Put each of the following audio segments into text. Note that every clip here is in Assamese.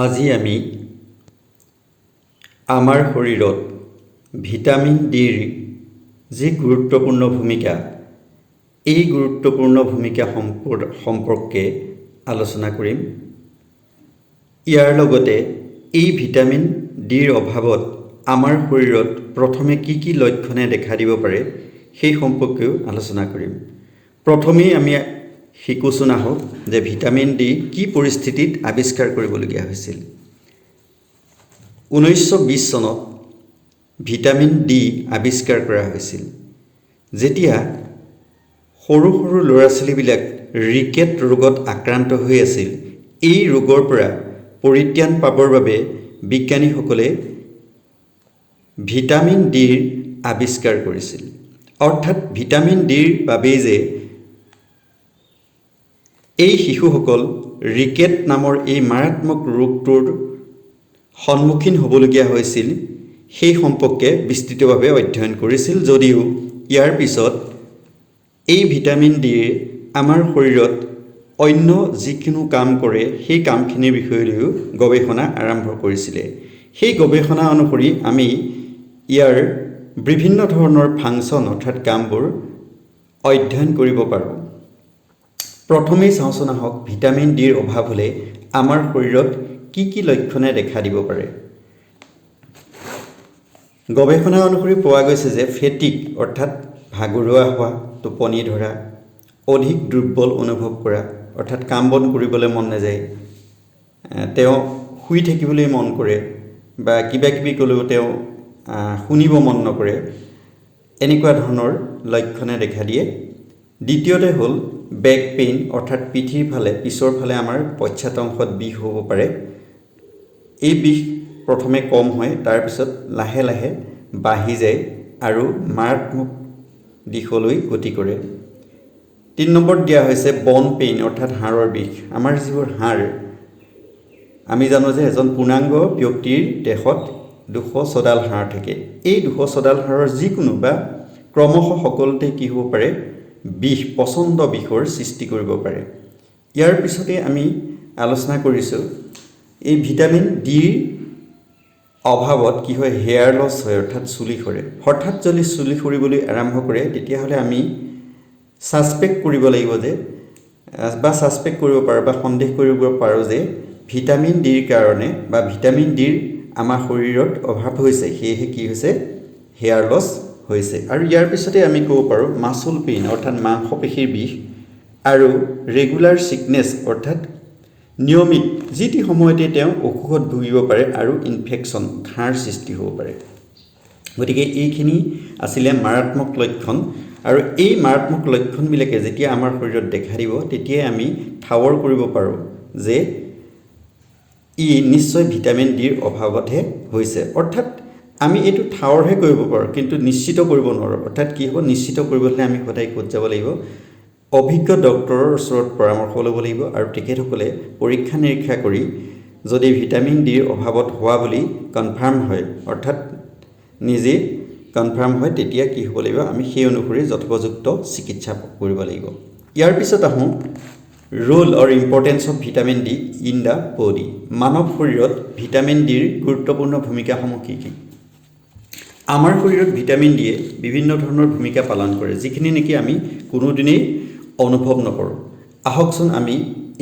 আজি আমি আমাৰ শৰীৰত ভিটামিন ডিৰ যি গুৰুত্বপূৰ্ণ ভূমিকা এই গুৰুত্বপূৰ্ণ ভূমিকা সম্পৰ্কে আলোচনা কৰিম। ইয়াৰ লগতে এই ভিটামিন ডিৰ অভাৱত আমাৰ শৰীৰত প্ৰথমে কি লক্ষণে দেখা দিব পাৰে সেই সম্পৰ্কেও আলোচনা কৰিম। প্ৰথমেই আমি শিকোচোন আহক যে ভিটামিন ডি কি পৰিস্থিতিত আৱিষ্কাৰ কৰিবলগীয়া হৈছিল। 1920 চনত ভিটামিন ডি আৱিষ্কাৰ কৰা হৈছিল, যেতিয়া সৰু সৰু ল'ৰা ছোৱালীবিলাক ৰিকেট ৰোগত আক্ৰান্ত হৈ আছিল। এই ৰোগৰ পৰা পৰিত্ৰাণ পাবৰ বাবে বিজ্ঞানীসকলে ভিটামিন ডিৰ আৱিষ্কাৰ কৰিছিল। অৰ্থাৎ ভিটামিন ডিৰ বাবেই যে এই শিশুসকল ৰিকেট নামৰ এই মাৰাত্মক ৰোগটোৰ সন্মুখীন হ'বলগীয়া হৈছিল সেই সম্পৰ্কে বিস্তৃতভাৱে অধ্যয়ন কৰিছিল, যদিও ইয়াৰ পিছত এই ভিটামিন ডিয়ে আমাৰ শৰীৰত অন্য যিকোনো কাম কৰে সেই কামখিনিৰ বিষয়লৈও গৱেষণা আৰম্ভ কৰিছিলে। সেই গৱেষণা অনুসৰি আমি ইয়াৰ বিভিন্ন ধৰণৰ ফাংচন অৰ্থাৎ কামবোৰ অধ্যয়ন কৰিব পাৰোঁ। প্ৰথমেই চাওঁচোন আহক ভিটামিন ডিৰ অভাৱ হ'লে আমাৰ শৰীৰত কি লক্ষণে দেখা দিব পাৰে। গৱেষণা অনুসৰি পোৱা গৈছে যে ফেটিক অৰ্থাৎ ভাগৰুৱা হোৱা, টোপনি ধৰা, অধিক দুৰ্বল অনুভৱ কৰা অৰ্থাৎ কাম বন কৰিবলৈ মন নাযায়, তেওঁ শুই থাকিবলৈ মন কৰে বা কিবা কিবি ক'লেও তেওঁ শুনিব মন নকৰে, এনেকুৱা ধৰণৰ লক্ষণে দেখা দিয়ে। দ্বিতীয়তে হ'ল বেক পেইন অৰ্থাৎ পিছৰ ফালে আমাৰ পশ্চাদংশত বিষ হ'ব পাৰে। এই বিষ প্ৰথমে কম হয়, তাৰপিছত লাহে লাহে বাঢ়ি যায় আৰু মাৰাত্মক দিশলৈ গতি কৰে। 3 নম্বৰত দিয়া হৈছে বন পেইন অৰ্থাৎ হাড়ৰ বিষ। আমাৰ যিবোৰ হাড়, আমি জানো যে এজন পূৰ্ণাংগ ব্যক্তিৰ দেহত 200 ডাল হাড় থাকে। এই 200 ডাল হাড়ৰ যিকোনো বা ক্ৰমশ সকলোতে কি হ'ব পাৰে, প্ৰচণ্ড বিষৰ সৃষ্টি কৰিব পাৰে। ইয়াৰ পিছতে আমি আলোচনা কৰিছোঁ এই ভিটামিন ডিৰ অভাৱত কি হয়, হেয়াৰ লছ হয় অৰ্থাৎ চুলি সৰে। হঠাৎ যদি চুলি সৰিবলৈ আৰম্ভ কৰে তেতিয়াহ'লে আমি ছাছপেক্ট কৰিব লাগিব যে ছাছপেক্ট কৰিব পাৰোঁ বা সন্দেহ কৰিব পাৰোঁ যে ভিটামিন ডিৰ কাৰণে বা ভিটামিন ডিৰ আমাৰ শৰীৰত অভাৱ হৈছে, সেয়েহে কি হৈছে, হেয়াৰ লছ হৈছে। আৰু ইয়াৰ পিছতে আমি ক'ব পাৰোঁ মাচল পেইন অৰ্থাৎ মাংসপেশীৰ বিষ আৰু ৰেগুলাৰ চিকনেছ অৰ্থাৎ নিয়মিত যিটি সময়তে তেওঁ অসুখত ভুগিব পাৰে আৰু ইনফেকশ্যন ঘাঁৰ সৃষ্টি হ'ব পাৰে। গতিকে এইখিনি আছিলে মাৰাত্মক লক্ষণ, আৰু এই মাৰাত্মক লক্ষণবিলাকে যেতিয়া আমাৰ শৰীৰত দেখা দিব তেতিয়াই আমি ঠাৱৰ কৰিব পাৰোঁ যে ই নিশ্চয় ভিটামিন ডিৰ অভাৱতহে হৈছে। অৰ্থাৎ আমি এইটো ঠাৱৰহে কৰিব পাৰোঁ কিন্তু নিশ্চিত কৰিব নোৱাৰোঁ। অৰ্থাৎ কি হ'ব, নিশ্চিত কৰিবলৈ আমি সদায় ক'ত যাব লাগিব, অভিজ্ঞ ডক্তৰৰ ওচৰত পৰামৰ্শ ল'ব লাগিব আৰু তেখেতসকলে পৰীক্ষা নিৰীক্ষা কৰি যদি ভিটামিন ডিৰ অভাৱত হোৱা বুলি কনফাৰ্ম হয় অৰ্থাৎ নিজে কনফাৰ্ম হয় তেতিয়া কি হ'ব লাগিব, আমি সেই অনুসৰি যথোপযুক্ত চিকিৎসা কৰিব লাগিব। ইয়াৰ পিছত আহোঁ role or importance of vitamin D in the body. মানৱ শৰীৰত ভিটামিন ডিৰ গুৰুত্বপূৰ্ণ ভূমিকাসমূহ কি? আমাৰ শৰীৰত ভিটামিন ডিয়ে বিভিন্ন ধৰণৰ ভূমিকা পালন কৰে, যিখিনি নেকি আমি কোনোদিনেই অনুভৱ নকৰোঁ। আহকচোন আমি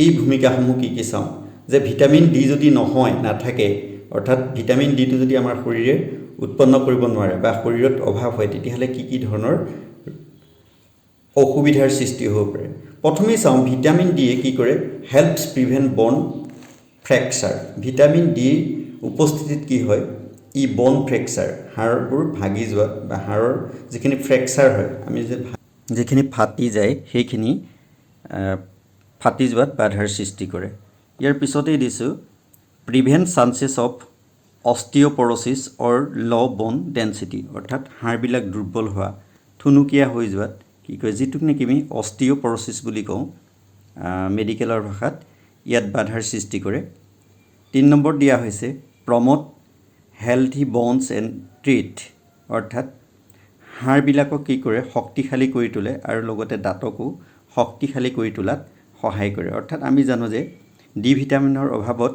এই ভূমিকাসমূহ কি চাওঁ। যে ভিটামিন ডি যদি নাথাকে অৰ্থাৎ ভিটামিন ডিটো যদি আমাৰ শৰীৰে উৎপন্ন কৰিব নোৱাৰে বা শৰীৰত অভাৱ হয় তেতিয়াহ'লে কি ধৰণৰ অসুবিধাৰ সৃষ্টি হ'ব পাৰে। প্ৰথমেই চাওঁ ভিটামিন ডিয়ে কি কৰে, হেল্পছ প্ৰিভেণ্ট বন ফ্ৰেকচাৰ। ভিটামিন ডিৰ উপস্থিতিত কি হয়, ই বন ফ্ৰেকচাৰ হাড়বোৰ ভাগি যোৱাত বা হাড়ৰ যিখিনি ফ্ৰেকচাৰ হয়, আমি যিখিনি ফাটি যায় সেইখিনি ফাটি যোৱাত বাধাৰ সৃষ্টি কৰে। ইয়াৰ পিছতেই দিছোঁ প্ৰিভেণ্ট চান্সেছ অফ অষ্টিঅ'পৰচিছ অৰ ল' বন ডেঞ্চিটি অৰ্থাৎ হাড়বিলাক দুৰ্বল হোৱা, থুনুকীয়া হৈ যোৱাত কি কয়, যিটোক নেকি আমি অষ্টিঅ'পৰচিছ বুলি কওঁ মেডিকেলৰ ভাষাত, ইয়াত বাধাৰ সৃষ্টি কৰে। 3 নম্বৰ দিয়া হৈছে প্ৰমোট হেল্থি বনছ এণ্ড ট্ৰিথ অৰ্থাৎ হাড়বিলাকক কি কৰে, শক্তিশালী কৰি তোলে আৰু লগতে দাঁতকো শক্তিশালী কৰি তোলাত সহায় কৰে। অৰ্থাৎ আমি জানো যে ডি ভিটামিনৰ অভাৱত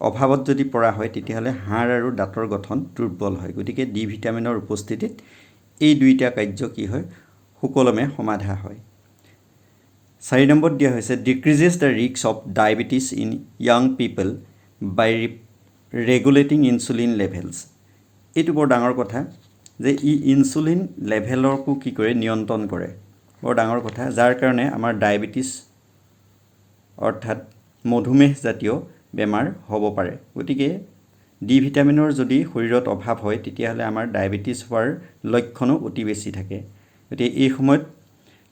অভাৱত যদি পৰা হয় তেতিয়াহ'লে হাড় আৰু দাঁতৰ গঠন দুৰ্বল হয়। গতিকে ডি ভিটামিনৰ উপস্থিতিত এই দুইটা কাৰ্য কি হয় সুকলমে সমাধা হয়। 4 নম্বৰত দিয়া হৈছে decreases the risk of diabetes in young people by regulating insulin levels. এইটো বৰ ডাঙৰ কথা যে ই ইনচুলিন লেভেলকো কি কৰে নিয়ন্ত্ৰণ কৰে, বৰ ডাঙৰ কথা, যাৰ কাৰণে আমাৰ ডায়েবেটিছ অৰ্থাৎ মধুমেহ জাতীয় বেমাৰ হ'ব পাৰে। গতিকে ডি ভিটামিনৰ যদি শৰীৰত অভাৱ হয় তেতিয়াহ'লে আমাৰ ডায়েবেটিছ হোৱাৰ লক্ষণো অতি বেছি থাকে। গতিকে এই সময়ত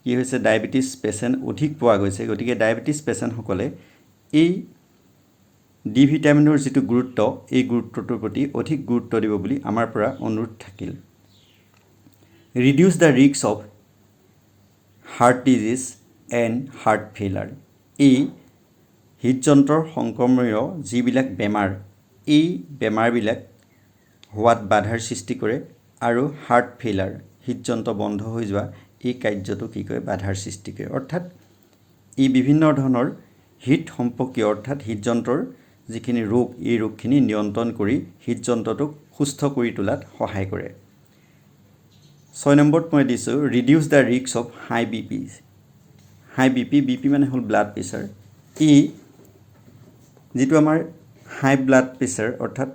কি হৈছে ডায়েবেটিছ পেচেণ্ট অধিক পোৱা গৈছে। গতিকে ডায়েবেটিছ পেচেণ্টসকলে এই ডি ভিটামিনৰ যিটো গুৰুত্ব এই গুৰুত্বটোৰ প্ৰতি অধিক গুৰুত্ব দিব বুলি আমাৰ পৰা অনুৰোধ থাকিল। Reduce the risk of heart disease and heart failure. এই হৃদযন্ত্ৰৰ সংক্ৰমণীয় যিবিলাক বেমাৰ এই বেমাৰবিলাক হোৱাত বাধাৰ সৃষ্টি কৰে আৰু হাৰ্ট ফেইলাৰ হৃদযন্ত্ৰ বন্ধ হৈ যোৱা এই কাৰ্যটো কি কৰে বাধাৰ সৃষ্টি কৰে। অৰ্থাৎ ই বিভিন্ন ধৰণৰ হৃদ সম্পৰ্কীয় অৰ্থাৎ হৃদযন্ত্ৰৰ যিখিনি ৰোগ এই ৰোগখিনি নিয়ন্ত্ৰণ কৰি হৃদযন্ত্ৰটোক সুস্থ কৰি তোলাত সহায় কৰে। 6 নম্বৰত মই দিছোঁ reduce the risk of high BP. High BP, BP মানে হ'ল ব্লাড প্ৰেছাৰ। ই যিটো আমাৰ হাই ব্লাড প্ৰেছাৰ অৰ্থাৎ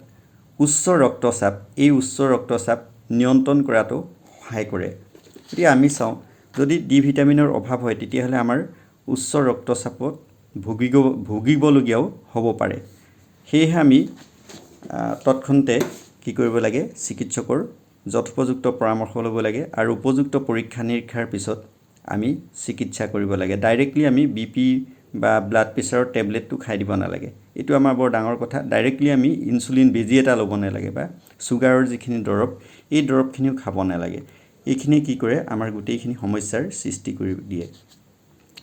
উচ্চ ৰক্তচাপ এই উচ্চ ৰক্তচাপ নিয়ন্ত্ৰণ কৰাটো সহায় কৰে। গতিকে আমি চাওঁ যদি ডি ভিটামিনৰ অভাৱ হয় তেতিয়াহ'লে আমাৰ উচ্চ ৰক্তচাপত ভুগিবলগীয়াও হ'ব পাৰে। সেয়েহে আমি তৎক্ষণতে কি কৰিব লাগে চিকিৎসকৰ যথোপযুক্ত পৰামৰ্শ ল'ব লাগে আৰু উপযুক্ত পৰীক্ষা নিৰীক্ষাৰ পিছত আমি চিকিৎসা কৰিব লাগে। ডাইৰেক্টলি আমি বিপি বা ব্লাড প্ৰেছাৰৰ টেবলেটটো খাই দিব নালাগে, এইটো আমাৰ বৰ ডাঙৰ কথা। ডাইৰেক্টলি আমি ইনচুলিন বেজী এটা ল'ব নালাগে বা চুগাৰৰ যিখিনি দৰৱ এই দৰৱখিনিও খাব নালাগে। এইখিনি কি কৰে আমাৰ গোটেইখিনি সমস্যাৰ সৃষ্টি কৰি দিয়ে।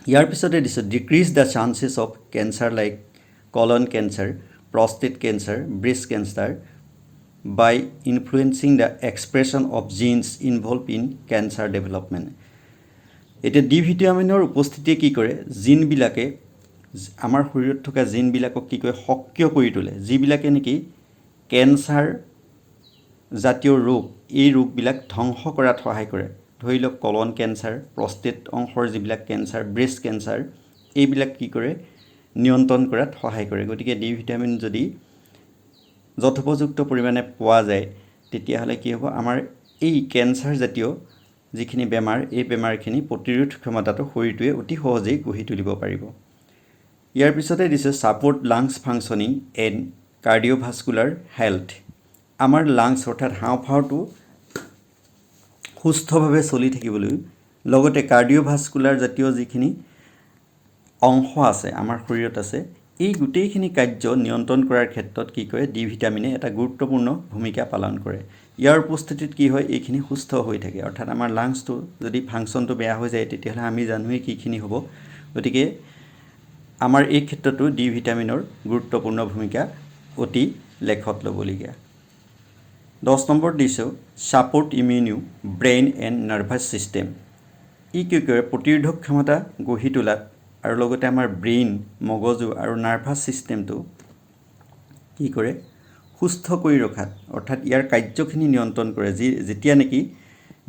ইয়াৰ পিছতে দিছোঁ decrease the chances of cancer like colon cancer, prostate cancer, breast cancer by influencing the expression of genes involved in cancer development. এতিয়া ডি ভিটামিনৰ উপস্থিতিয়ে কি কৰে জিনবিলাকে আমাৰ শৰীৰত থকা জিনবিলাকক কি কৰে সক্ৰিয় কৰি তোলে, যিবিলাকে নেকি কেঞ্চাৰ জাতীয় ৰোগ এই ৰোগবিলাক ধ্বংস কৰাত সহায় কৰে। ধৰি লওক কলন কেঞ্চাৰ, প্ৰষ্টেট অংশৰ যিবিলাক কেঞ্চাৰ, ব্ৰেষ্ট কেঞ্চাৰ এইবিলাক কি কৰে নিয়ন্ত্ৰণ কৰাত সহায় কৰে। গতিকে ডি ভিটামিন যদি যথোপযুক্ত পৰিমাণে পোৱা যায় তেতিয়াহ'লে কি হ'ব আমাৰ এই কেঞ্চাৰ জাতীয় যিখিনি বেমাৰ এই বেমাৰখিনি প্ৰতিৰোধ ক্ষমতাটো শৰীৰটোৱে অতি সহজেই গঢ়ি তুলিব পাৰিব। ইয়াৰ পিছতে দিছে support lungs functioning and cardiovascular health. আমাৰ লাংছ অৰ্থাৎ হাওঁফাওঁটো সুস্থভাৱে চলি থাকিবলৈ লগতে কাৰ্ডিঅ'ভাস্কুলাৰ জাতীয় যিখিনি অংশ আছে আমাৰ শৰীৰত আছে এই গোটেইখিনি কাৰ্য নিয়ন্ত্ৰণ কৰাৰ ক্ষেত্ৰত কি কৰে ডি ভিটামিনে এটা গুৰুত্বপূৰ্ণ ভূমিকা পালন কৰে। ইয়াৰ উপস্থিতিত কি হয় এইখিনি সুস্থ হৈ থাকে, অৰ্থাৎ আমাৰ লাংছটো যদি ফাংচনটো বেয়া হৈ যায় তেতিয়াহ'লে আমি জানোৱেই কিখিনি হ'ব। গতিকে আমাৰ এই ক্ষেত্ৰতো ডি ভিটামিনৰ গুৰুত্বপূৰ্ণ ভূমিকা অতি লেখত ল'বলগীয়া। 10 নম্বৰ দিছোঁ support immune brain and nervous system. ই কি কৰে প্ৰতিৰোধক ক্ষমতা গঢ়ি তোলাত আৰু লগতে আমাৰ ব্ৰেইন মগজু আৰু নাৰ্ভাছ ছিষ্টেমটো কি কৰে সুস্থ কৰি ৰখাত অৰ্থাৎ ইয়াৰ কাৰ্যখিনি নিয়ন্ত্ৰণ কৰে। যেতিয়া নেকি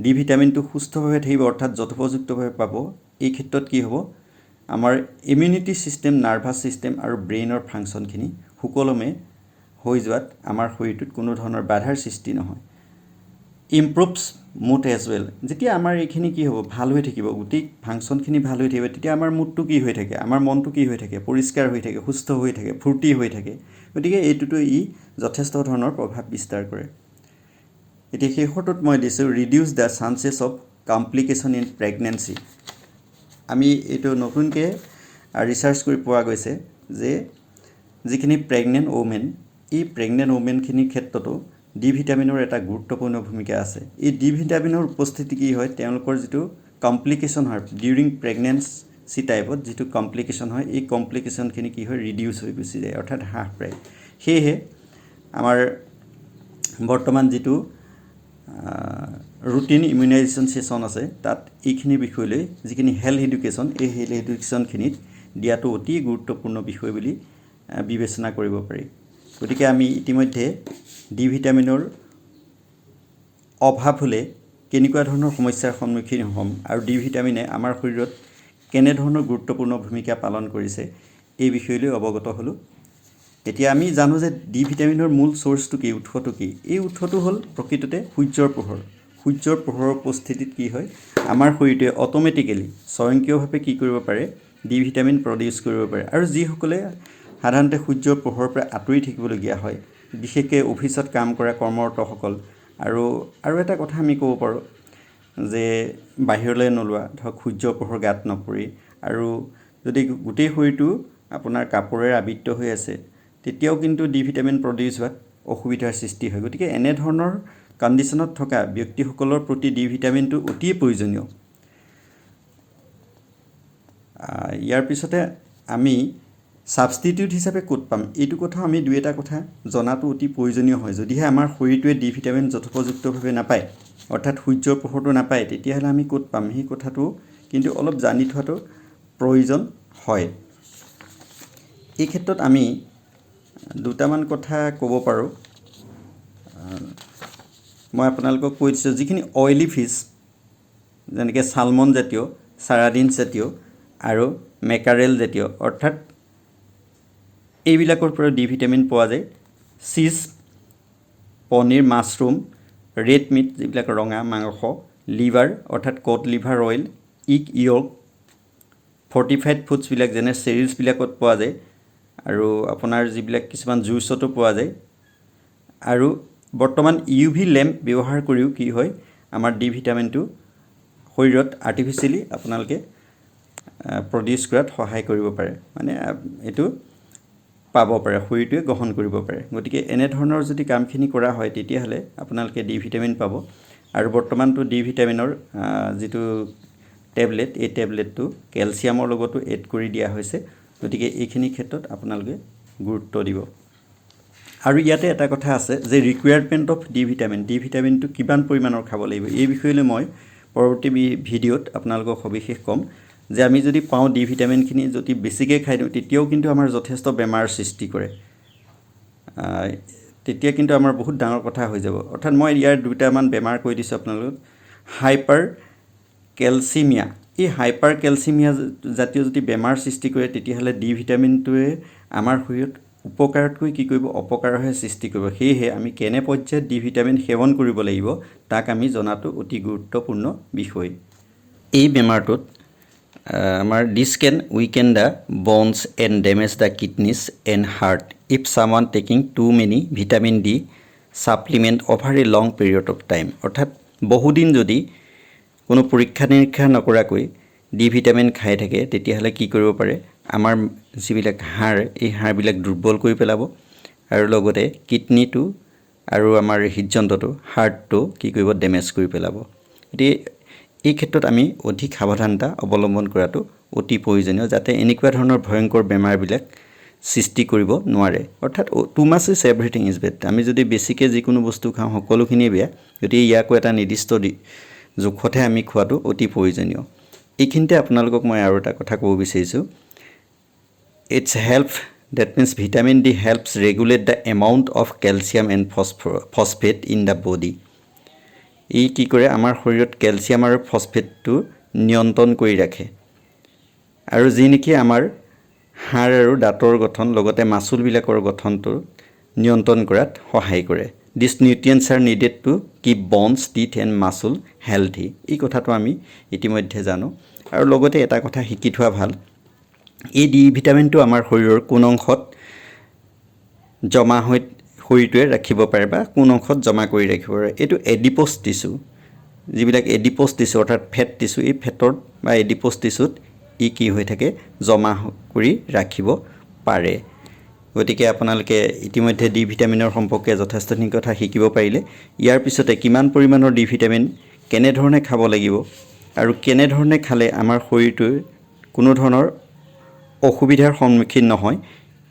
ডি ভিটামিনটো সুস্থভাৱে থাকিব অৰ্থাৎ যথোপযুক্তভাৱে পাব এই ক্ষেত্ৰত কি হ'ব আমাৰ ইমিউনিটি ছিষ্টেম, নাৰ্ভাছ ছিষ্টেম আৰু ব্ৰেইনৰ ফাংচনখিনি সুকলমে হৈ যোৱাত আমাৰ শৰীৰটোত কোনো ধৰণৰ বাধাৰ সৃষ্টি নহয়। ইম্প্ৰুভছ মুড এজ ৱেল। যেতিয়া আমাৰ এইখিনি কি হ'ব ভাল হৈ থাকিব গোটেই ফাংচনখিনি ভাল হৈ থাকিব তেতিয়া আমাৰ মুডটো কি হৈ থাকে আমাৰ মনটো কি হৈ থাকে পৰিষ্কাৰ হৈ থাকে, সুস্থ হৈ থাকে, ফূৰ্তি হৈ থাকে। গতিকে এইটোতো ই যথেষ্ট ধৰণৰ প্ৰভাৱ বিস্তাৰ কৰে। এতিয়া শেষৰটোত মই দিছোঁ reduce the chances of complication in pregnancy. আমি এইটো নতুনকৈ ৰিচাৰ্চ কৰি পোৱা গৈছে যে যিখিনি প্ৰেগনেণ্ট ওমেন এই প্ৰেগনেণ্ট ওমেনখিনিৰ ক্ষেত্ৰতো ডি ভিটামিনৰ এটা গুৰুত্বপূৰ্ণ ভূমিকা আছে। এই ডি ভিটামিনৰ উপস্থিতি কি হয় তেওঁলোকৰ যিটো কমপ্লিকেশ্যন হয় ডিউৰিং প্ৰেগনেঞ্চি টাইপত যিটো কমপ্লিকেশ্যন হয় এই কমপ্লিকেশ্যনখিনি কি হয় ৰিডিউচ হৈ গুচি যায় অৰ্থাৎ হ্ৰাস পায়। সেয়েহে আমাৰ বৰ্তমান যিটো ৰুটিন ইমিউনাইজেশ্যন ছেশ্যন আছে তাত এইখিনি বিষয় লৈ যিখিনি হেল্থ এডুকেশ্যন এই হেল্থ এডুকেশ্যনখিনিত দিয়াটো অতি গুৰুত্বপূৰ্ণ বিষয় বুলি বিবেচনা কৰিব পাৰি। গতিকে আমি ইতিমধ্যে ডি ভিটামিনৰ অভাৱ হ'লে কেনেকুৱা ধৰণৰ সমস্যাৰ সন্মুখীন হ'ম আৰু ডি ভিটামিনে আমাৰ শৰীৰত কেনেধৰণৰ গুৰুত্বপূৰ্ণ ভূমিকা পালন কৰিছে এই বিষয়লৈ অৱগত হ'লোঁ। এতিয়া আমি জানো যে ডি ভিটামিনৰ মূল চ'ৰ্চটো কি, উৎসটো কি? এই উৎসটো হ'ল প্ৰকৃততে সূৰ্যৰ পোহৰ। সূৰ্যৰ পোহৰৰ উপস্থিতিত কি হয়, আমাৰ শৰীৰটোৱে অট'মেটিকেলি স্বয়ংক্ৰিয়ভাৱে কি কৰিব পাৰে, ডি ভিটামিন প্ৰডিউচ কৰিব পাৰে। আৰু যিসকলে সাধাৰণতে সূৰ্যৰ পোহৰৰ পৰা আঁতৰি থাকিবলগীয়া হয়, বিশেষকৈ অফিচত কাম কৰা কৰ্মৰতসকল, আৰু এটা কথা আমি ক'ব পাৰোঁ যে বাহিৰলৈ নোলোৱা, ধৰক সূৰ্যৰ পোহৰ গাত নপৰি, আৰু যদি গোটেই শৰীৰটো আপোনাৰ কাপোৰেৰে আবৃত্ত হৈ আছে, তেতিয়াও কিন্তু ডি ভিটামিন প্ৰডিউচ হোৱাত অসুবিধাৰ সৃষ্টি হয়। গতিকে এনেধৰণৰ কণ্ডিশ্যনত থকা ব্যক্তিসকলৰ প্ৰতি ডি ভিটামিনটো অতি প্ৰয়োজনীয়। ইয়াৰ পিছতে আমি ছাবষ্টিটিউট হিচাপে ক'ত পাম, এইটো কথা আমি দুই এটা কথা জনাটো অতি প্ৰয়োজনীয় হয়। যদিহে আমাৰ শৰীৰটোৱে ডি ভিটামিন যথোপযুক্তভাৱে নাপায়, অৰ্থাৎ সূৰ্যৰ পোহৰটো নাপায়, তেতিয়াহ'লে আমি ক'ত পাম, সেই কথাটো কিন্তু অলপ জানি থোৱাটো প্ৰয়োজন হয়। এই ক্ষেত্ৰত আমি দুটামান কথা ক'ব পাৰোঁ। মই আপোনালোকক কৈ দিছোঁ, যিখিনি অইলি ফিছ, যেনেকৈ চালমন জাতীয়, চাৰাডিন জাতীয় আৰু মেকাৰেল জাতীয়, অৰ্থাৎ এইবিলাকৰ পৰা ডি ভিটামিন পোৱা যায়। Cheese, paneer, mushroom, red meat, যিবিলাক ৰঙা মাংস, লিভাৰ অৰ্থাৎ cod liver oil, egg yolk, fortified ফুডছবিলাক যেনে চেৰিজবিলাকত পোৱা যায়, আৰু আপোনাৰ যিবিলাক কিছুমান জুইচতো পোৱা যায়। আৰু বৰ্তমান UV লেম্প ব্যৱহাৰ কৰিও কি হয়, আমাৰ ডি ভিটামিনটো শৰীৰত আৰ্টিফিচিয়েলি আপোনালোকে প্ৰডিউচ কৰাত সহায় কৰিব পাৰে, মানে এইটো পাব পাৰে, শৰীৰটোৱে গ্ৰহণ কৰিব পাৰে। গতিকে এনেধৰণৰ যদি কামখিনি কৰা হয়, তেতিয়াহ'লে আপোনালোকে ডি ভিটামিন পাব। আৰু বৰ্তমানটো ডি ভিটামিনৰ যিটো টেবলেট, এই টেবলেটটো কেলছিয়ামৰ লগতো এড কৰি দিয়া হৈছে। গতিকে এইখিনি ক্ষেত্ৰত আপোনালোকে গুৰুত্ব দিব। আৰু ইয়াতে এটা কথা আছে যে ৰিকুৱাৰমেণ্ট অফ ডি ভিটামিনটো কিমান পৰিমাণৰ খাব লাগিব, এই বিষয়লৈ মই পৰৱৰ্তী ভিডিঅ'ত আপোনালোকক সবিশেষ ক'ম। যে আমি যদি পাওঁ ডি ভিটামিনখিনি যদি বেছিকৈ খাই দিওঁ, তেতিয়াও কিন্তু আমাৰ যথেষ্ট বেমাৰ সৃষ্টি কৰে। তেতিয়া কিন্তু আমাৰ বহুত ডাঙৰ কথা হৈ যাব। অৰ্থাৎ মই ইয়াৰ দুটামান বেমাৰ কৈ দিছোঁ আপোনালোকক। হাইপাৰ কেলচিমিয়া, এই হাইপাৰ কেলচিমিয়া জাতীয় যদি বেমাৰ সৃষ্টি কৰে, তেতিয়াহ'লে ডি ভিটামিনটোৱে আমাৰ শৰীৰত উপকাৰতকৈ কি কৰিব, অপকাৰহে সৃষ্টি কৰিব। সেয়েহে আমি কেনে পৰ্যায়ত ডি ভিটামিন সেৱন কৰিব লাগিব, তাক আমি জনাটো অতি গুৰুত্বপূৰ্ণ বিষয়। এই বেমাৰটোত আমাৰ this can weaken the bones and damage the kidneys and heart if someone taking too many vitamin D supplement over a long period of time. অৰ্থাৎ বহুদিন যদি কোনো পৰীক্ষা নিৰীক্ষা নকৰাকৈ ডি ভিটামিন খাই থাকে, তেতিয়াহ'লে কি কৰিব পাৰে, আমাৰ যিবিলাক হাড়, এই হাড়বিলাক দুৰ্বল কৰি পেলাব, আৰু লগতে কিডনীটো আৰু আমাৰ হৃদযন্ত্ৰটো, হাৰ্টটো কি কৰিব, ডেমেজ কৰি পেলাব। গতিকে এই ক্ষেত্ৰত আমি অধিক সাৱধানতা অৱলম্বন কৰাটো অতি প্ৰয়োজনীয়, যাতে এনেকুৱা ধৰণৰ ভয়ংকৰ বেমাৰবিলাক সৃষ্টি কৰিব নোৱাৰে। অৰ্থাৎ too much is everything is bad. আমি যদি বেছিকৈ যিকোনো বস্তু খাওঁ, সকলোখিনিয়ে বেয়া। গতিকে ইয়াকো এটা নিৰ্দিষ্ট জোখতহে আমি খোৱাটো অতি প্ৰয়োজনীয়। এইখিনিতে আপোনালোকক মই আৰু এটা কথা ক'ব বিচাৰিছোঁ। It's help, that means vitamin D helps regulate the amount of calcium and phosphate in the body. ই কি কৰে, আমাৰ শৰীৰত কেলছিয়াম আৰু ফছফেটটো নিয়ন্ত্ৰণ কৰি ৰাখে, আৰু যি নেকি আমাৰ হাড় আৰু দাঁতৰ গঠন, লগতে মাচুলবিলাকৰ গঠনটো নিয়ন্ত্ৰণ কৰাত সহায় কৰে। This nutrients are needed to keep bones, teeth and muscle healthy. এই কথাটো আমি ইতিমধ্যে জানো। আৰু লগতে এটা কথা শিকি থোৱা ভাল, এই ডি ভিটামিনটো আমাৰ শৰীৰৰ কোন অংশত জমা হৈ শৰীৰটোৱে ৰাখিব পাৰে, বা কোন অংশত জমা কৰি ৰাখিব পাৰে। এইটো এডিপ'জ টিছু, যিবিলাক এডিপ'জ টিছু অৰ্থাৎ ফেট টিছু, এই ফেটত বা এডিপ'জ টিছুত ই কি হৈ থাকে, জমা কৰি ৰাখিব পাৰে। গতিকে আপোনালোকে ইতিমধ্যে ডি ভিটামিনৰ সম্পৰ্কে যথেষ্টখিনি কথা শিকিব পাৰিলে। ইয়াৰ পিছতে কিমান পৰিমাণৰ ডি ভিটামিন কেনেধৰণে খাব লাগিব, আৰু কেনেধৰণে খালে আমাৰ শৰীৰটোৰ কোনো ধৰণৰ অসুবিধাৰ সন্মুখীন নহয়,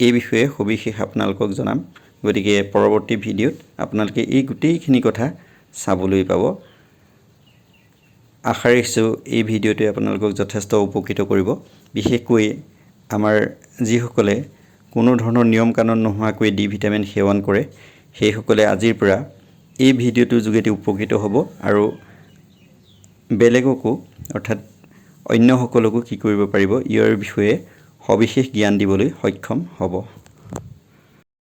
এই বিষয়ে সবিশেষ আপোনালোকক জনাম। গতিকে পৰৱৰ্তী ভিডিঅ'ত আপোনালোকে এই গোটেইখিনি কথা চাবলৈ পাব। আশা ৰাখিছোঁ এই ভিডিঅ'টোৱে আপোনালোকক যথেষ্ট উপকৃত কৰিব। বিশেষকৈ আমাৰ যিসকলে কোনো ধৰণৰ নিয়ম কানুন নোহোৱাকৈ ডি ভিটামিন সেৱন কৰে সেইসকলে আজিৰ পৰা এই ভিডিঅ'টোৰ যোগেদি উপকৃত হ'ব আৰু বেলেগকো অৰ্থাৎ অন্য সকলকো কি কৰিব পাৰিব ইয়াৰ বিষয়ে সবিশেষ জ্ঞান দিবলৈ সক্ষম হ'ব।